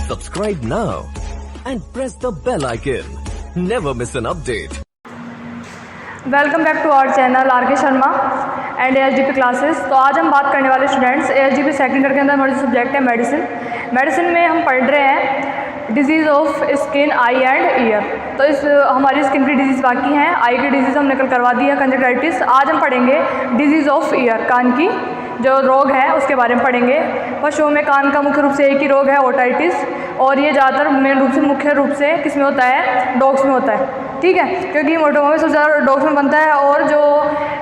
Subscribe now and press the bell icon. Never miss an update. Welcome back to our channel R K Sharma and एएचडीपी classes. तो आज हम बात करने वाले students एएचडीपी second year के अंदर हमारा जो सब्जेक्ट है मेडिसिन में हम पढ़ रहे हैं disease of skin, I and year. तो इस हमारी स्किन की डिजीज़ बाकी हैं, आई की डिजीज़ हमने कल करवा दी है कंजक्टिवाइटिस। आज हम पढ़ेंगे डिजीज़ ऑफ ईयर, कान की जो रोग है उसके बारे में पढ़ेंगे। पशुओं में कान का मुख्य रूप से एक ही रोग है, ओटाइटिस, और ये ज़्यादातर मुख्य रूप से किस में होता है, डॉग्स में होता है। ठीक है, क्योंकि मोटोमा में सबसे ज़्यादा डॉग्स में बनता है, और जो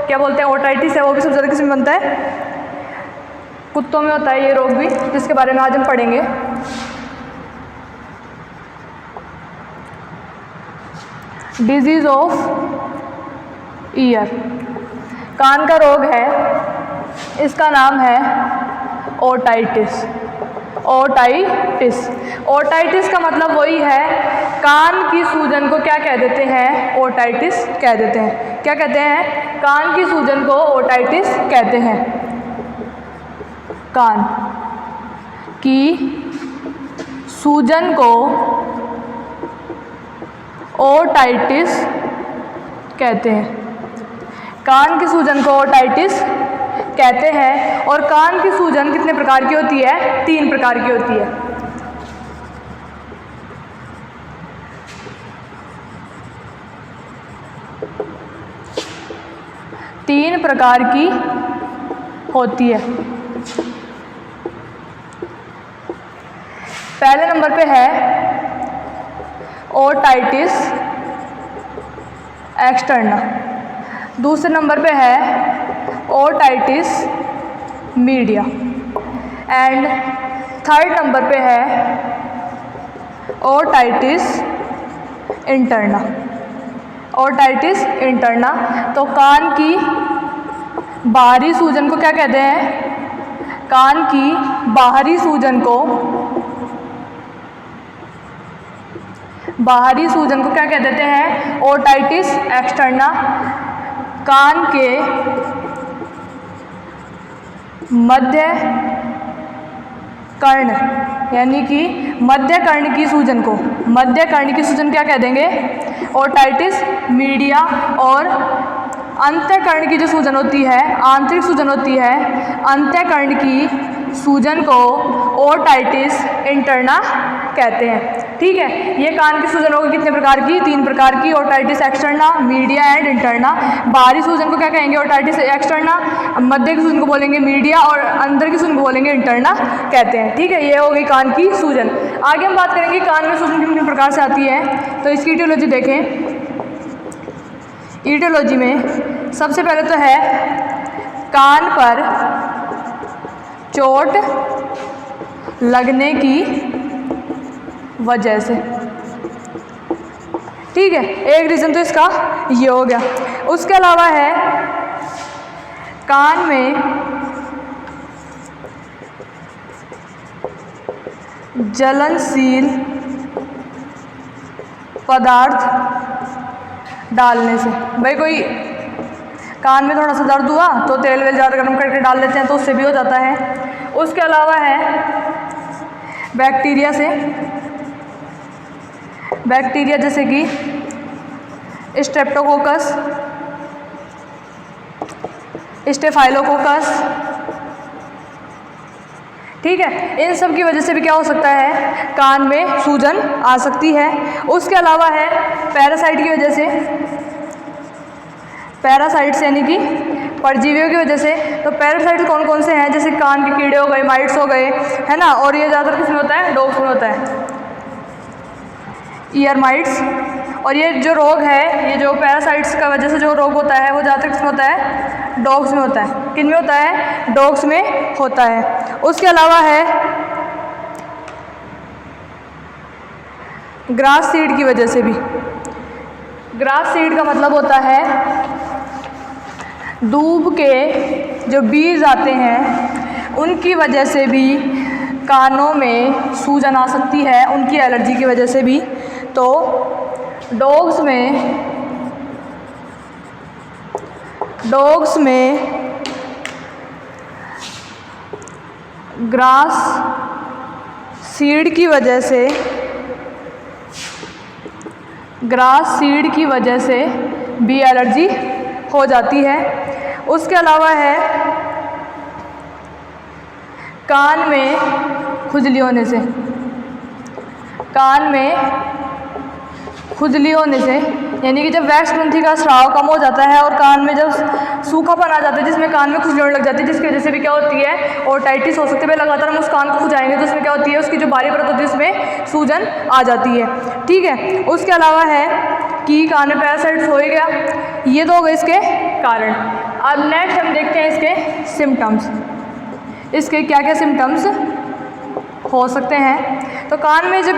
क्या बोलते हैं ओटाइटिस है वो भी सबसे ज़्यादा किस में बनता है, कुत्तों में होता है ये रोग भी, जिसके बारे में आज हम पढ़ेंगे। डिजीज़ ऑफ ईयर, कान का रोग है, इसका नाम है ओटाइटिस। ओटाइटिस का मतलब वही है, कान की सूजन को क्या कह देते हैं, ओटाइटिस कह देते हैं। क्या कहते हैं, कान की सूजन को ओटाइटिस कहते हैं। कान की सूजन को ओटाइटिस कहते हैं। कान की सूजन को ओटाइटिस कहते हैं। और कान की सूजन कितने प्रकार की होती है, 3 प्रकार की होती है। तीन प्रकार की होती है। पहले नंबर पे है ओटाइटिस एक्सटर्ना, दूसरे नंबर पे है otitis media, and third number पे है ओटाइटिस इंटरना। Otitis interna. तो कान की बाहरी सूजन को क्या कहते हैं, कान की बाहरी सूजन को क्या कह देते हैं, ओटाइटिस एक्सटर्ना। कान के मध्य कर्ण यानी कि मध्य कर्ण की सूजन क्या कह देंगे, ओटाइटिस मीडिया। और अंतःकर्ण की जो सूजन होती है, आंतरिक सूजन होती है, अंतःकर्ण की सूजन को ओटाइटिस इंटरना कहते हैं। ठीक है, ये कान की सूजन होगी कितने प्रकार की, 3 प्रकार की, otitis externa, media and interna. बाहरी सूजन को क्या कहेंगे, ओटाइटिस एक्सटर्ना, मध्य की सूजन को बोलेंगे मीडिया, और अंदर की सूजन को बोलेंगे इंटरना कहते हैं। ठीक है, ये हो गई कान की सूजन। आगे हम बात करेंगे कान में सूजन कितने प्रकार से आती है। तो इसकी ईटियोलॉजी देखें। ईटियोलॉजी में सबसे पहले तो है कान पर चोट लगने की वजह से। ठीक है, एक रीज़न तो इसका ये हो गया। उसके अलावा है कान में जलनशील पदार्थ डालने से। भाई कोई कान में थोड़ा सा दर्द हुआ तो तेल वेल ज़्यादा गर्म करके डाल लेते हैं, तो उससे भी हो जाता है। उसके अलावा है बैक्टीरिया से, बैक्टीरिया जैसे कि स्ट्रेप्टोकोकस, स्टेफाइलोकोकस। ठीक है, इन सब की वजह से भी क्या हो सकता है, कान में सूजन आ सकती है। उसके अलावा है पैरासाइट की वजह से, पैरासाइट्स यानी कि परजीवियों की वजह से। तो पैरासाइट्स कौन कौन से हैं, जैसे कान के कीड़े हो गए, माइट्स हो गए, है ना, और ये ज़्यादातर किसमें होता है, डॉग्स में होता है, ईयर माइट्स। और ये जो रोग है, ये जो पैरासाइट्स का वजह से जो रोग होता है वो ज़्यादातर किसमें होता है, डॉग्स में होता है। किन में होता है, डॉग्स में होता है। उसके अलावा है ग्रास सीड की वजह से भी। ग्रास सीड का मतलब होता है दूब के जो बीज आते हैं उनकी वजह से भी कानों में सूजन आ सकती है, उनकी एलर्जी की वजह से भी। तो डॉग्स में ग्रास सीड की वजह से, ग्रास सीड की वजह से भी एलर्जी हो जाती है। उसके अलावा है कान में खुजली होने से, कान में खुजली होने से यानी कि जब वैक्स ग्रंथि का स्राव कम हो जाता है और कान में जब सूखापन आ जाता है जिसमें कान में खुजली होने लग जाती है, जिसकी वजह से भी क्या होती है ओटाइटिस हो सकती है। लगातार हम उस कान को खुजाएंगे तो उसमें क्या होती है, उसकी जो बाहरी परत होती है उसमें सूजन आ जाती है। ठीक है, उसके अलावा है कि कान में पैरासाइट्स हो ही गया, ये तो हो गए इसके कारण। अब नेक्स्ट हम देखते हैं इसके सिम्टम्स, इसके क्या क्या सिम्टम्स हो सकते हैं। तो कान में जब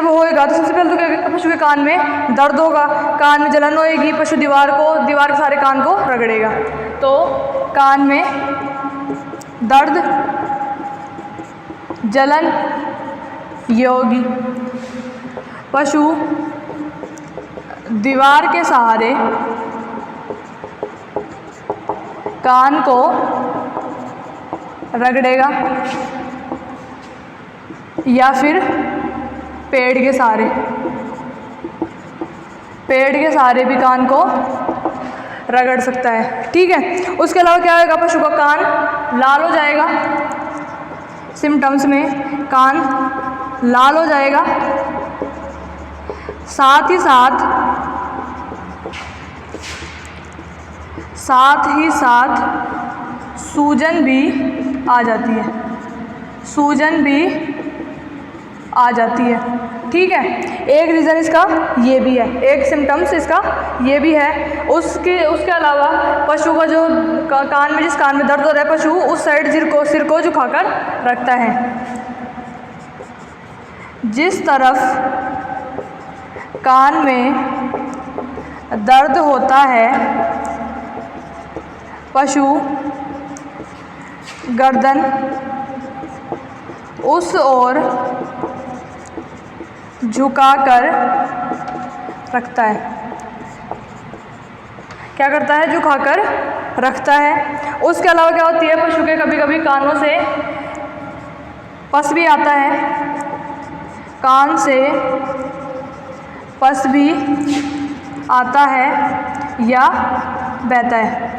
होएगा तो सबसे पहले तो क्या, पशु के कान में दर्द होगा, कान में जलन होएगी, पशु दीवार के सारे कान को रगड़ेगा। तो कान में दर्द, जलन ये होगी। पशु दीवार के सहारे कान को रगड़ेगा या फिर पेड़ के सहारे भी कान को रगड़ सकता है। ठीक है, उसके अलावा क्या होगा, पशु का कान लाल हो जाएगा। सिम्टम्स में कान लाल हो जाएगा, साथ ही साथ सूजन भी आ जाती है, ठीक है। एक रीज़न इसका ये भी है, एक सिम्टम्स इसका ये भी है। उसके अलावा पशु का जो कान में, जिस कान में दर्द हो रहा है, पशु उस साइड सिर को झुकाकर रखता है। जिस तरफ कान में दर्द होता है पशु गर्दन उस ओर झुकाकर रखता है। क्या करता है, झुकाकर रखता है। उसके अलावा क्या होती है, पशु के कभी कभी कानों से पस भी आता है, कान से पस भी आता है या बहता है।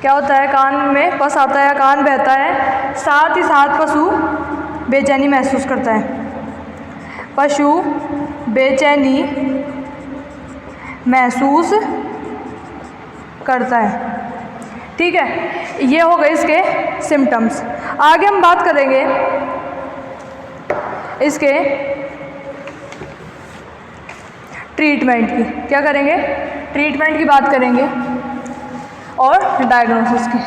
क्या होता है, कान में पस आता है या कान बहता है, साथ ही साथ पशु बेचैनी महसूस करता है। पशु बेचैनी महसूस करता है, ठीक है। ये हो गए इसके सिम्टम्स। आगे हम बात करेंगे इसके ट्रीटमेंट की। क्या करेंगे, ट्रीटमेंट की बात करेंगे और डायग्नोसिस की।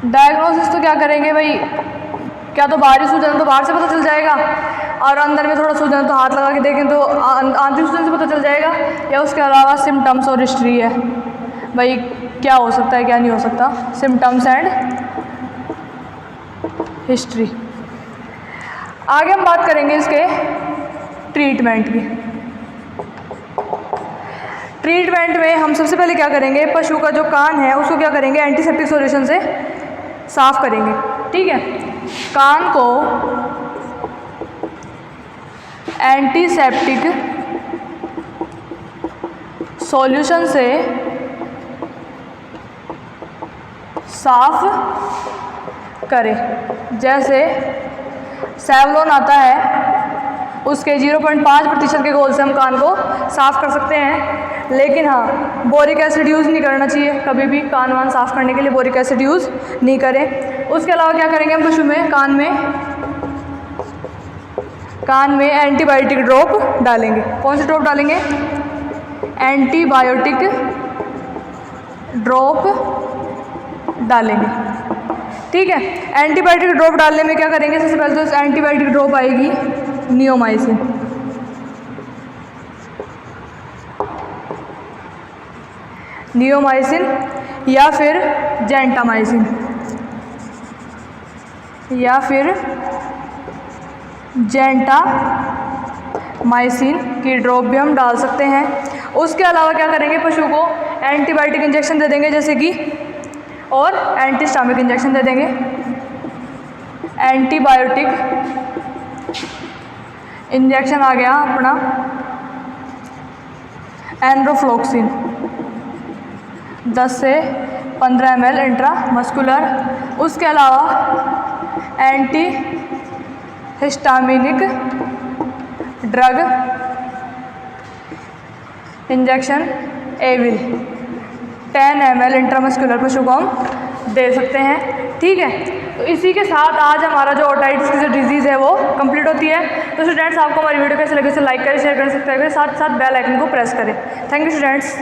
डायग्नोसिस तो क्या करेंगे भाई, क्या तो बाहरी सूजन तो बाहर से पता चल जाएगा, और अंदर में थोड़ा सूजन तो हाथ लगा के देखें तो आंतरिक सूजन से पता चल जाएगा, या उसके अलावा सिम्टम्स और हिस्ट्री है भाई, क्या हो सकता है क्या नहीं हो सकता, सिम्टम्स एंड हिस्ट्री। आगे हम बात करेंगे इसके ट्रीटमेंट की। ट्रीटमेंट में हम सबसे पहले क्या करेंगे, पशु का जो कान है उसको क्या करेंगे, एंटीसेप्टिक सॉल्यूशन से साफ करेंगे, ठीक है। कान को एंटीसेप्टिक सॉल्यूशन से साफ करें। जैसे सेवलोन आता है, उसके 0.5% के घोल से हम कान को साफ़ कर सकते हैं। लेकिन हाँ, बोरिक एसिड यूज़ नहीं करना चाहिए कभी भी, कान वान साफ़ करने के लिए बोरिक एसिड यूज़ नहीं करें। उसके अलावा क्या करेंगे हम पशु में, कान में एंटीबायोटिक ड्रॉप डालेंगे। कौन सी ड्रॉप डालेंगे, एंटीबायोटिक ड्रॉप डालेंगे, ठीक है। एंटीबायोटिक ड्रॉप डालने में क्या करेंगे, सबसे पहले तो एंटीबायोटिक ड्रॉप आएगी नियोमाइसिन, या फिर जेंटामाइसिन, जेंटामाइसिन की ड्रॉप भी हम डाल सकते हैं। उसके अलावा क्या करेंगे, पशु को एंटीबायोटिक इंजेक्शन दे देंगे जैसे कि, और एंटीस्टामिक इंजेक्शन दे देंगे। एंटीबायोटिक इंजेक्शन आ गया अपना एनरोफ्लोक्सिन 10 से 15 ml इंट्रामस्कुलर। उसके अलावा anti histaminic drug injection Avil 10 ml intramuscular पशु को हम दे सकते हैं। ठीक है, तो इसी के साथ आज हमारा जो ओटाइटिस की जो डिजीज़ है वो कंप्लीट होती है। तो स्टूडेंट्स, आपको हमारी वीडियो कैसे लगे, लाइक करें, शेयर करें, सब्सक्राइब करें, साथ साथ बेल आइकन को प्रेस करें। Thank you students.